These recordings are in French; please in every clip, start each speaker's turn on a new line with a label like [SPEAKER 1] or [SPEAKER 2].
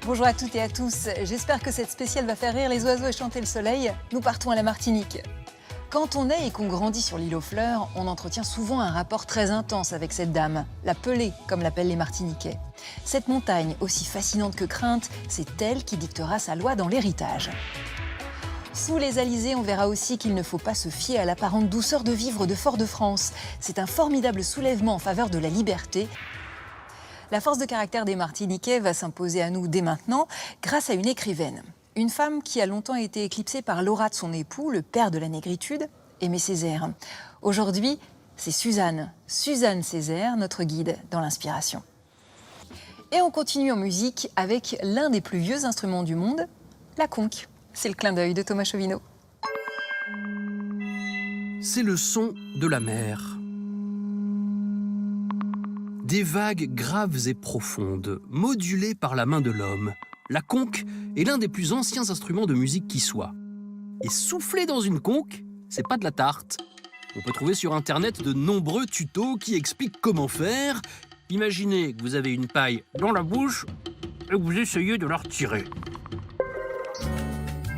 [SPEAKER 1] Bonjour à toutes et à tous, j'espère que cette spéciale va faire rire les oiseaux et chanter le soleil. Nous partons à la Martinique. Quand on est et qu'on grandit sur l'île aux fleurs, on entretient souvent un rapport très intense avec cette dame, la Pelée, comme l'appellent les Martiniquais. Cette montagne, aussi fascinante que crainte, c'est elle qui dictera sa loi dans l'héritage. Sous les alizés, on verra aussi qu'il ne faut pas se fier à l'apparente douceur de vivre de Fort-de-France. C'est un formidable soulèvement en faveur de la liberté. La force de caractère des Martiniquais va s'imposer à nous dès maintenant grâce à une écrivaine. Une femme qui a longtemps été éclipsée par l'aura de son époux, le père de la négritude, Aimé Césaire. Aujourd'hui, c'est Suzanne Césaire, notre guide dans l'inspiration. Et on continue en musique avec l'un des plus vieux instruments du monde, la conque. C'est le clin d'œil de Thomas Chauvineau.
[SPEAKER 2] C'est le son de la mer. Des vagues graves et profondes, modulées par la main de l'homme. La conque est l'un des plus anciens instruments de musique qui soit. Et souffler dans une conque, c'est pas de la tarte. On peut trouver sur Internet de nombreux tutos qui expliquent comment faire. Imaginez que vous avez une paille dans la bouche et que vous essayez de la retirer.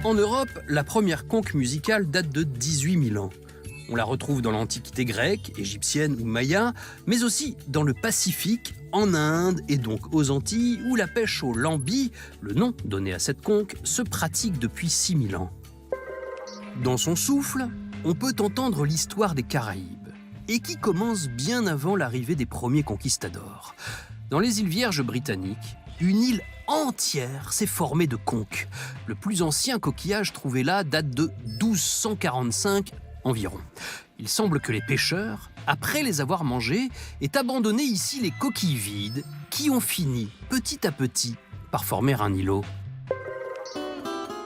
[SPEAKER 2] En Europe, la première conque musicale date de 18 000 ans. On la retrouve dans l'Antiquité grecque, égyptienne ou maya, mais aussi dans le Pacifique, en Inde et donc aux Antilles, où la pêche au lambi, le nom donné à cette conque, se pratique depuis 6 000 ans. Dans son souffle, on peut entendre l'histoire des Caraïbes, et qui commence bien avant l'arrivée des premiers conquistadors. Dans les îles Vierges britanniques, une île entière s'est formée de conques. Le plus ancien coquillage trouvé là date de 1245 environ. Il semble que les pêcheurs, après les avoir mangés, aient abandonné ici les coquilles vides qui ont fini, petit à petit, par former un îlot.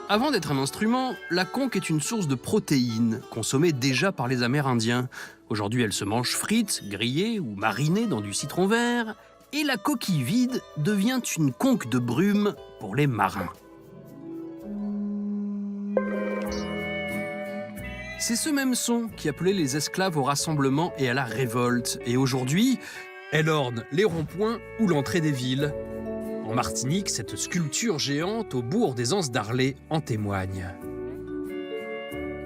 [SPEAKER 2] Avant d'être un instrument, la conque est une source de protéines, consommée déjà par les Amérindiens. Aujourd'hui, elle se mange frite, grillée ou marinée dans du citron vert, et la coquille vide devient une conque de brume pour les marins. C'est ce même son qui appelait les esclaves au rassemblement et à la révolte. Et aujourd'hui, elle orne les ronds-points ou l'entrée des villes. En Martinique, cette sculpture géante au bourg des Anses d'Arlé en témoigne.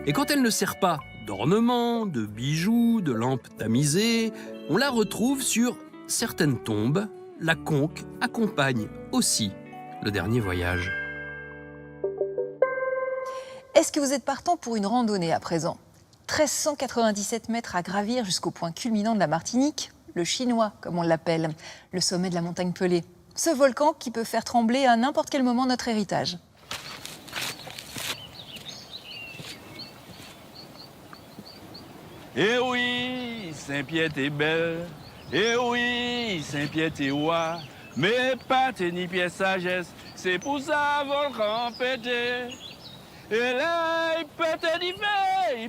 [SPEAKER 2] Et quand elle ne sert pas d'ornement, de bijoux, de lampes tamisées, on la retrouve sur certaines tombes. La conque accompagne aussi le dernier voyage.
[SPEAKER 1] Est-ce que vous êtes partant pour une randonnée à présent ? 1397 mètres à gravir jusqu'au point culminant de la Martinique, le Chinois, comme on l'appelle, le sommet de la montagne Pelée. Ce volcan qui peut faire trembler à n'importe quel moment notre héritage.
[SPEAKER 3] Eh oui, Saint-Pierre t'es belle, eh oui, Saint-Pierre t'es roi, mais pas t'es ni pièce sagesse, c'est pour ça volcan pété. Et là, il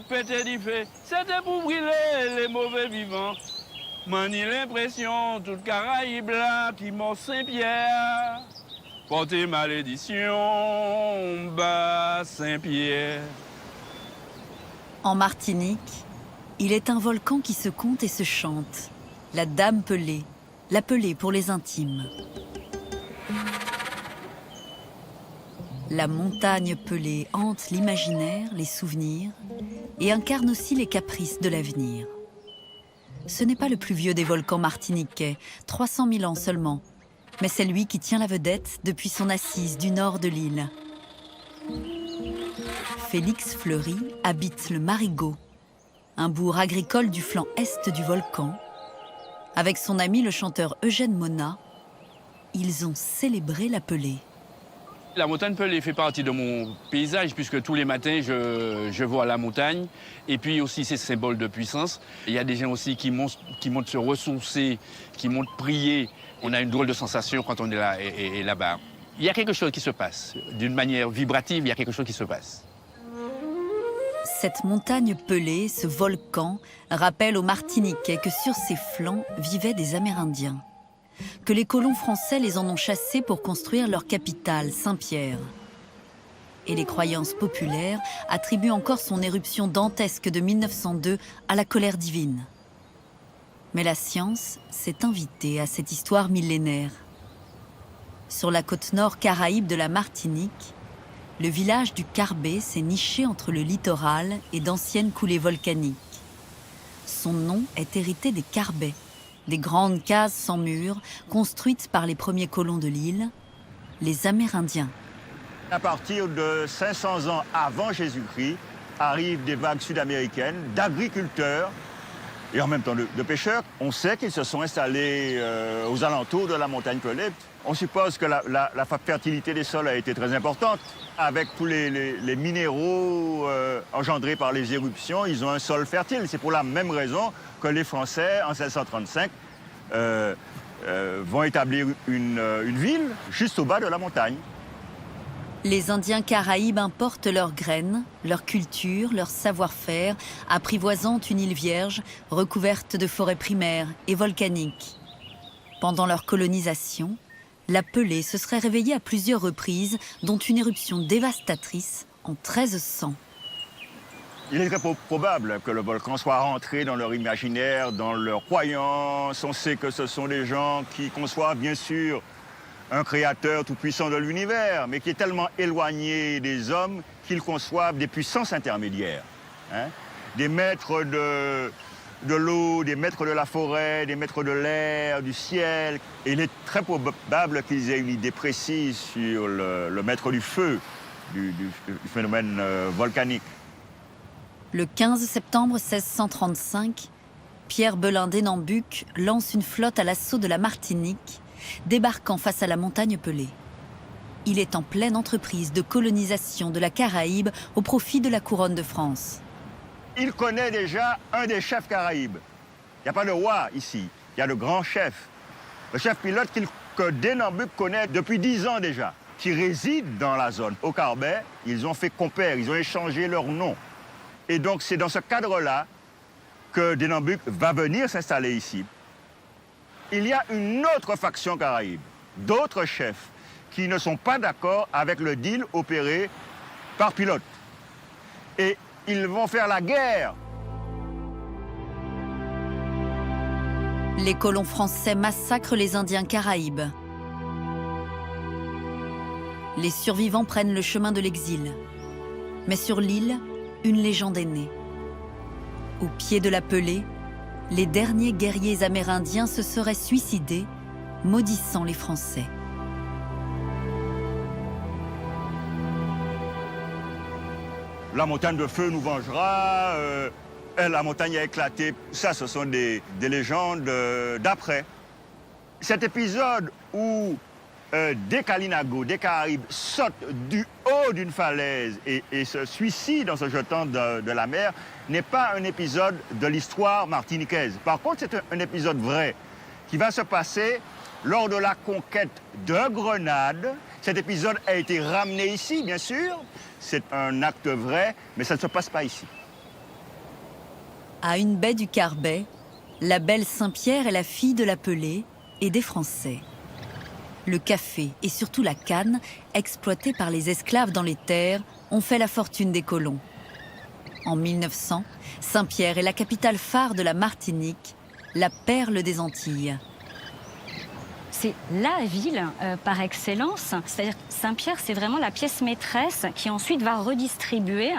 [SPEAKER 3] pétait du fait, c'était pour brûler les mauvais vivants. Mani l'impression, toute Caraïbe là, qui mord Saint-Pierre, porter malédiction, bas Saint-Pierre.
[SPEAKER 4] En Martinique, il est un volcan qui se compte et se chante, la Dame Pelée, la Pelée pour les intimes. La montagne Pelée hante l'imaginaire, les souvenirs, et incarne aussi les caprices de l'avenir. Ce n'est pas le plus vieux des volcans martiniquais, 300 000 ans seulement, mais c'est lui qui tient la vedette depuis son assise du nord de l'île. Félix Fleury habite le Marigot, un bourg agricole du flanc est du volcan. Avec son ami le chanteur Eugène Mona, ils ont célébré la Pelée.
[SPEAKER 3] La montagne Pelée fait partie de mon paysage puisque tous les matins je vois la montagne et puis aussi c'est symbole de puissance. Il y a des gens aussi qui montent se ressourcer, qui montent prier. On a une drôle de sensation quand on est là et là-bas. Il y a quelque chose qui se passe. D'une manière vibrative, il y a quelque chose qui se passe.
[SPEAKER 4] Cette montagne Pelée, ce volcan, rappelle aux Martiniquais que sur ses flancs vivaient des Amérindiens, que les colons français les en ont chassés pour construire leur capitale, Saint-Pierre. Et les croyances populaires attribuent encore son éruption dantesque de 1902 à la colère divine. Mais la science s'est invitée à cette histoire millénaire. Sur la côte nord caraïbe de la Martinique, le village du Carbet s'est niché entre le littoral et d'anciennes coulées volcaniques. Son nom est hérité des Carbets, des grandes cases sans murs construites par les premiers colons de l'île, les Amérindiens.
[SPEAKER 5] À partir de 500 ans avant Jésus-Christ, arrivent des vagues sud-américaines d'agriculteurs et en même temps de pêcheurs. On sait qu'ils se sont installés aux alentours de la montagne Pelée. On suppose que la fertilité des sols a été très importante. Avec tous les minéraux engendrés par les éruptions, ils ont un sol fertile. C'est pour la même raison que les Français, en 1635, vont établir une ville juste au bas de la montagne.
[SPEAKER 4] Les Indiens caraïbes importent leurs graines, leur culture, leur savoir-faire, apprivoisant une île vierge recouverte de forêts primaires et volcaniques. Pendant leur colonisation, la Pelée se serait réveillée à plusieurs reprises, dont une éruption dévastatrice en 1300.
[SPEAKER 5] Il est très probable que le volcan soit rentré dans leur imaginaire, dans leur croyance. On sait que ce sont des gens qui conçoivent bien sûr un créateur tout-puissant de l'univers, mais qui est tellement éloigné des hommes qu'ils conçoivent des puissances intermédiaires. Des maîtres de l'eau, des maîtres de la forêt, des maîtres de l'air, du ciel. Et il est très probable qu'ils aient une idée précise sur le maître du feu, du phénomène volcanique.
[SPEAKER 4] Le 15 septembre 1635, Pierre Belin d'Hénambuc lance une flotte à l'assaut de la Martinique, débarquant face à la montagne Pelée. Il est en pleine entreprise de colonisation de la Caraïbe au profit de la couronne de France.
[SPEAKER 5] Il connaît déjà un des chefs caraïbes. Il n'y a pas de roi ici, il y a le grand chef. Le chef pilote que d'Hénambuc connaît depuis 10 ans déjà, qui réside dans la zone. Au Carbet, ils ont fait compère, ils ont échangé leur nom. Et donc c'est dans ce cadre-là que d'Hénambuc va venir s'installer ici. Il y a une autre faction caraïbe, d'autres chefs qui ne sont pas d'accord avec le deal opéré par Pilote. Et ils vont faire la guerre.
[SPEAKER 4] Les colons français massacrent les Indiens caraïbes. Les survivants prennent le chemin de l'exil. Mais sur l'île, une légende est née. Au pied de la Pelée, les derniers guerriers amérindiens se seraient suicidés, maudissant les Français.
[SPEAKER 5] La montagne de feu nous vengera, la montagne a éclaté. Ça, ce sont des légendes d'après. Cet épisode où des Kalinago, des Caraïbes, sautent du haut d'une falaise et se suicident en se jetant de la mer, n'est pas un épisode de l'histoire martiniquaise. Par contre, c'est un épisode vrai qui va se passer lors de la conquête de Grenade. Cet épisode a été ramené ici, bien sûr. C'est un acte vrai, mais ça ne se passe pas ici.
[SPEAKER 4] À une baie du Carbet, la belle Saint-Pierre est la fille de la Pelée et des Français. Le café et surtout la canne, exploités par les esclaves dans les terres, ont fait la fortune des colons. En 1900, Saint-Pierre est la capitale phare de la Martinique, la perle des Antilles.
[SPEAKER 6] C'est la ville par excellence, c'est-à-dire Saint-Pierre, c'est vraiment la pièce maîtresse qui ensuite va redistribuer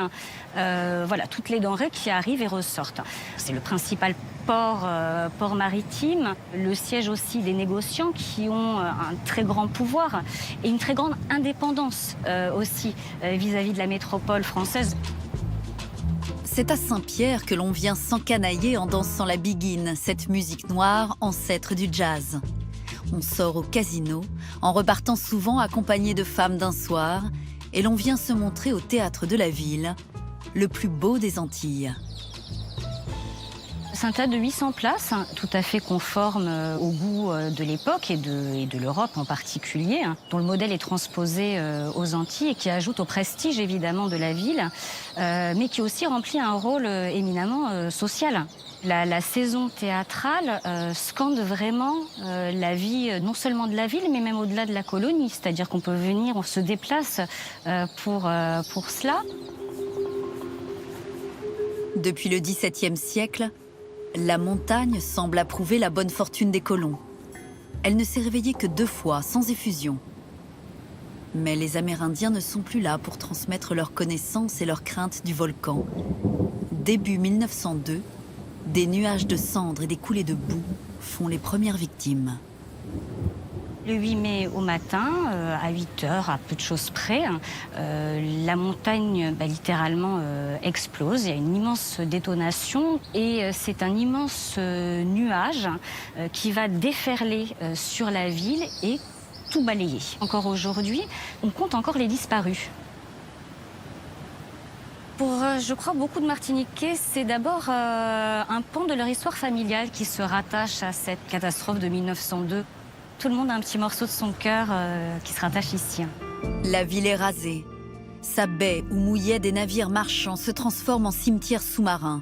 [SPEAKER 6] toutes les denrées qui arrivent et ressortent. C'est le principal port maritime, le siège aussi des négociants qui ont un très grand pouvoir et une très grande indépendance aussi vis-à-vis de la métropole française.
[SPEAKER 4] C'est à Saint-Pierre que l'on vient s'encanailler en dansant la biguine, cette musique noire ancêtre du jazz. On sort au casino, en repartant souvent accompagné de femmes d'un soir, et l'on vient se montrer au théâtre de la ville, le plus beau des Antilles.
[SPEAKER 6] C'est un théâtre de 800 places, tout à fait conforme au goût de l'époque et de l'Europe en particulier, dont le modèle est transposé aux Antilles et qui ajoute au prestige évidemment de la ville, mais qui aussi remplit un rôle éminemment social. La saison théâtrale scande vraiment la vie non seulement de la ville, mais même au-delà de la colonie. C'est-à-dire qu'on peut venir, on se déplace pour cela.
[SPEAKER 4] Depuis le XVIIe siècle, la montagne semble approuver la bonne fortune des colons. Elle ne s'est réveillée que 2 fois, sans effusion. Mais les Amérindiens ne sont plus là pour transmettre leurs connaissances et leurs craintes du volcan. Début 1902, des nuages de cendres et des coulées de boue font les premières victimes.
[SPEAKER 6] Le 8 mai au matin, à 8 heures, à peu de choses près, la montagne littéralement explose. Il y a une immense détonation et c'est un immense nuage qui va déferler sur la ville et tout balayer. Encore aujourd'hui, on compte encore les disparus. Pour, je crois, beaucoup de Martiniquais, c'est d'abord un pan de leur histoire familiale qui se rattache à cette catastrophe de 1902. Tout le monde a un petit morceau de son cœur qui se rattache ici.
[SPEAKER 4] La ville est rasée. Sa baie où mouillaient des navires marchands se transforme en cimetière sous-marin.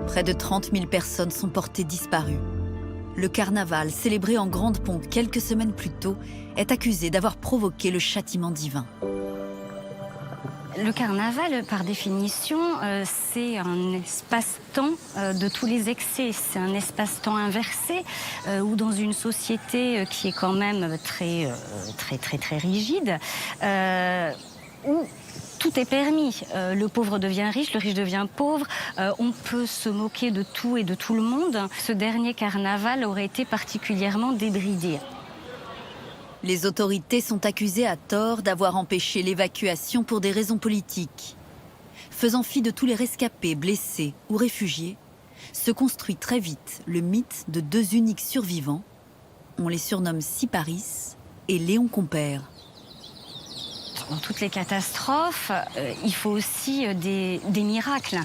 [SPEAKER 4] Près de 30 000 personnes sont portées disparues. Le carnaval, célébré en grande pompe quelques semaines plus tôt, est accusé d'avoir provoqué le châtiment divin.
[SPEAKER 6] Le carnaval, par définition, c'est un espace-temps de tous les excès. C'est un espace-temps inversé où dans une société qui est quand même très rigide, où tout est permis. Le pauvre devient riche, le riche devient pauvre. On peut se moquer de tout et de tout le monde. Ce dernier carnaval aurait été particulièrement débridé.
[SPEAKER 4] Les autorités sont accusées à tort d'avoir empêché l'évacuation pour des raisons politiques. Faisant fi de tous les rescapés, blessés ou réfugiés, se construit très vite le mythe de deux uniques survivants. On les surnomme Syparis et Léon Compère.
[SPEAKER 6] Dans toutes les catastrophes, il faut aussi des miracles.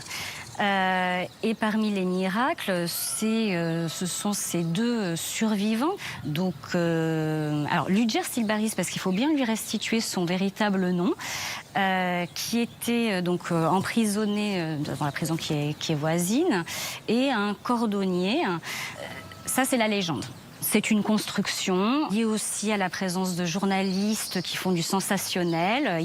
[SPEAKER 6] Et parmi les miracles, ce sont ces deux survivants. Donc, alors Ludger Syparis, parce qu'il faut bien lui restituer son véritable nom, qui était donc emprisonné dans la prison qui est voisine, et un cordonnier. Ça, c'est la légende. C'est une construction liée aussi à la présence de journalistes qui font du sensationnel.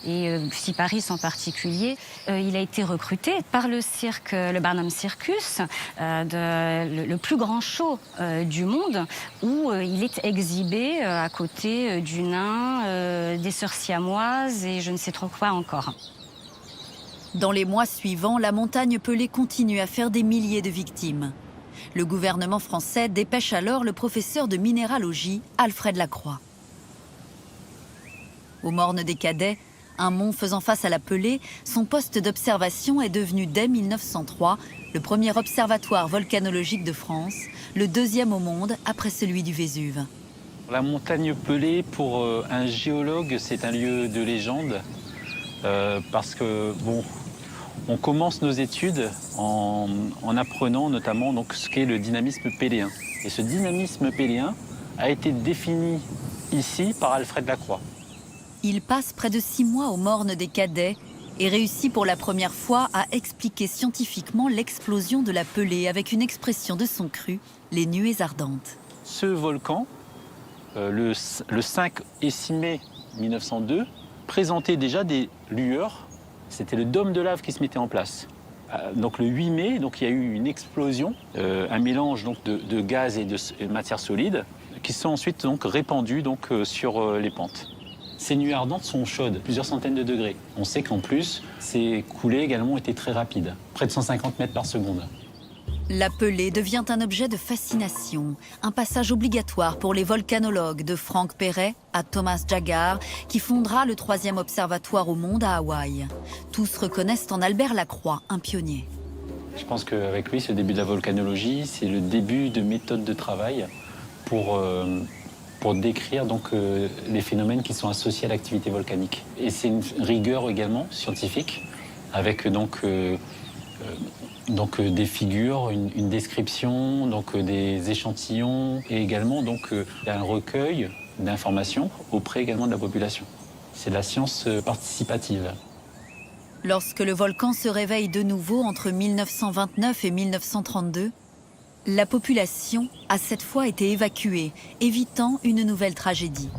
[SPEAKER 6] Et Syparis en particulier, il a été recruté par le cirque, le Barnum Circus, le plus grand show du monde, où il est exhibé à côté du nain, des sœurs siamoises et je ne sais trop quoi encore.
[SPEAKER 4] Dans les mois suivants, la montagne Pelée continue à faire des milliers de victimes. Le gouvernement français dépêche alors le professeur de minéralogie, Alfred Lacroix. Au Morne des Cadets, un mont faisant face à la Pelée, son poste d'observation est devenu dès 1903 le premier observatoire volcanologique de France, le deuxième au monde après celui du Vésuve.
[SPEAKER 7] La montagne Pelée, pour un géologue, c'est un lieu de légende parce que, bon, on commence nos études en apprenant notamment donc, ce qu'est le dynamisme péléen. Et ce dynamisme péléen a été défini ici par Alfred Lacroix.
[SPEAKER 4] Il passe près de 6 mois au Morne des Cadets et réussit pour la première fois à expliquer scientifiquement l'explosion de la Pelée avec une expression de son cru, les nuées ardentes.
[SPEAKER 7] Ce volcan, le 5 et 6 mai 1902, présentait déjà des lueurs. C'était le dôme de lave qui se mettait en place. Donc le 8 mai, donc, il y a eu une explosion, un mélange donc, de gaz et de matière solide, qui sont ensuite donc, répandus donc, sur les pentes. Ces nuées ardentes sont chaudes, plusieurs centaines de degrés. On sait qu'en plus, ces coulées également étaient très rapides, près de 150 mètres par seconde.
[SPEAKER 4] La Pelée devient un objet de fascination, un passage obligatoire pour les volcanologues de Franck Perret à Thomas Jaggar, qui fondera le 3e observatoire au monde à Hawaï. Tous reconnaissent en Albert Lacroix un pionnier.
[SPEAKER 7] Je pense qu'avec lui, ce début de la volcanologie, c'est le début de méthodes de travail pour décrire donc, les phénomènes qui sont associés à l'activité volcanique. Et c'est une rigueur également scientifique, avec donc des figures, une description, donc des échantillons et également donc un recueil d'informations auprès également de la population. C'est de la science participative.
[SPEAKER 4] Lorsque le volcan se réveille de nouveau entre 1929 et 1932, la population a cette fois été évacuée, évitant une nouvelle tragédie.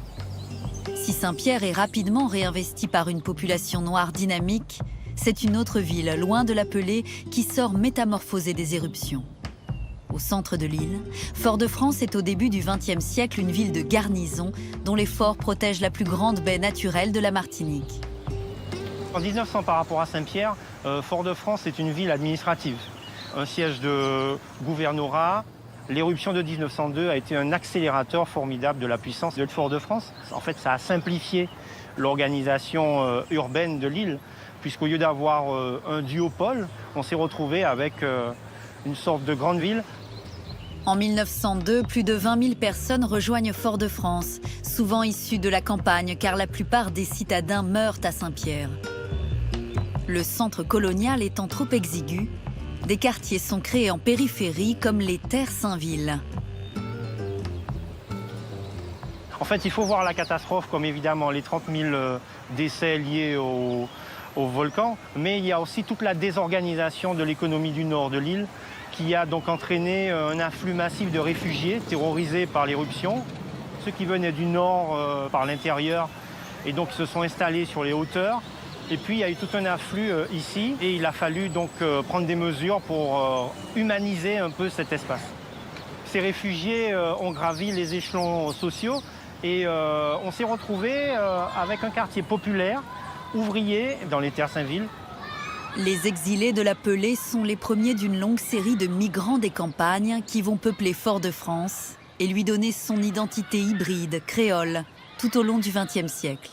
[SPEAKER 4] Si Saint-Pierre est rapidement réinvesti par une population noire dynamique, c'est une autre ville, loin de la Pelée, qui sort métamorphosée des éruptions. Au centre de l'île, Fort-de-France est au début du XXe siècle une ville de garnison dont les forts protègent la plus grande baie naturelle de la Martinique.
[SPEAKER 8] En 1900, par rapport à Saint-Pierre, Fort-de-France est une ville administrative, un siège de gouvernorat. L'éruption de 1902 a été un accélérateur formidable de la puissance de Fort-de-France. En fait, ça a simplifié l'organisation urbaine de l'île, puisqu'au lieu d'avoir un duopole, on s'est retrouvé avec une sorte de grande ville.
[SPEAKER 4] En 1902, plus de 20 000 personnes rejoignent Fort-de-France, souvent issues de la campagne, car la plupart des citadins meurent à Saint-Pierre. Le centre colonial étant trop exigu, des quartiers sont créés en périphérie comme les Terres Saint-Ville.
[SPEAKER 8] En fait, il faut voir la catastrophe comme évidemment les 30 000 décès liés au volcan, mais il y a aussi toute la désorganisation de l'économie du nord de l'île qui a donc entraîné un afflux massif de réfugiés terrorisés par l'éruption. Ceux qui venaient du nord par l'intérieur et donc se sont installés sur les hauteurs. Et puis il y a eu tout un afflux ici et il a fallu donc prendre des mesures pour humaniser un peu cet espace. Ces réfugiés ont gravi les échelons sociaux et on s'est retrouvé avec un quartier populaire, ouvrier, dans les Terres Saint-Ville.
[SPEAKER 4] Les exilés de la Pelée sont les premiers d'une longue série de migrants des campagnes qui vont peupler Fort-de-France et lui donner son identité hybride, créole, tout au long du XXe siècle.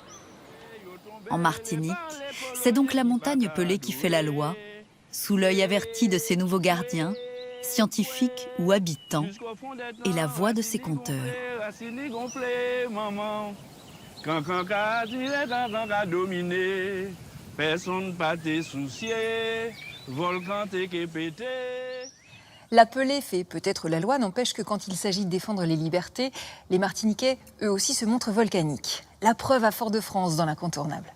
[SPEAKER 4] En Martinique, c'est donc la montagne Pelée qui fait la loi, sous l'œil averti de ses nouveaux gardiens, scientifiques ou habitants, et la voix de ses conteurs.
[SPEAKER 1] La Pelée fait peut-être la loi, n'empêche que quand il s'agit de défendre les libertés, les Martiniquais, eux aussi, se montrent volcaniques. La preuve à Fort-de-France dans l'incontournable.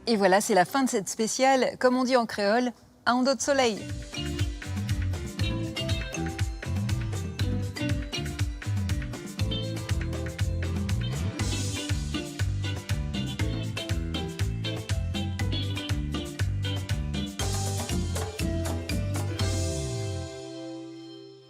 [SPEAKER 1] Et voilà, c'est la fin de cette spéciale, comme on dit en créole, à un dos de soleil.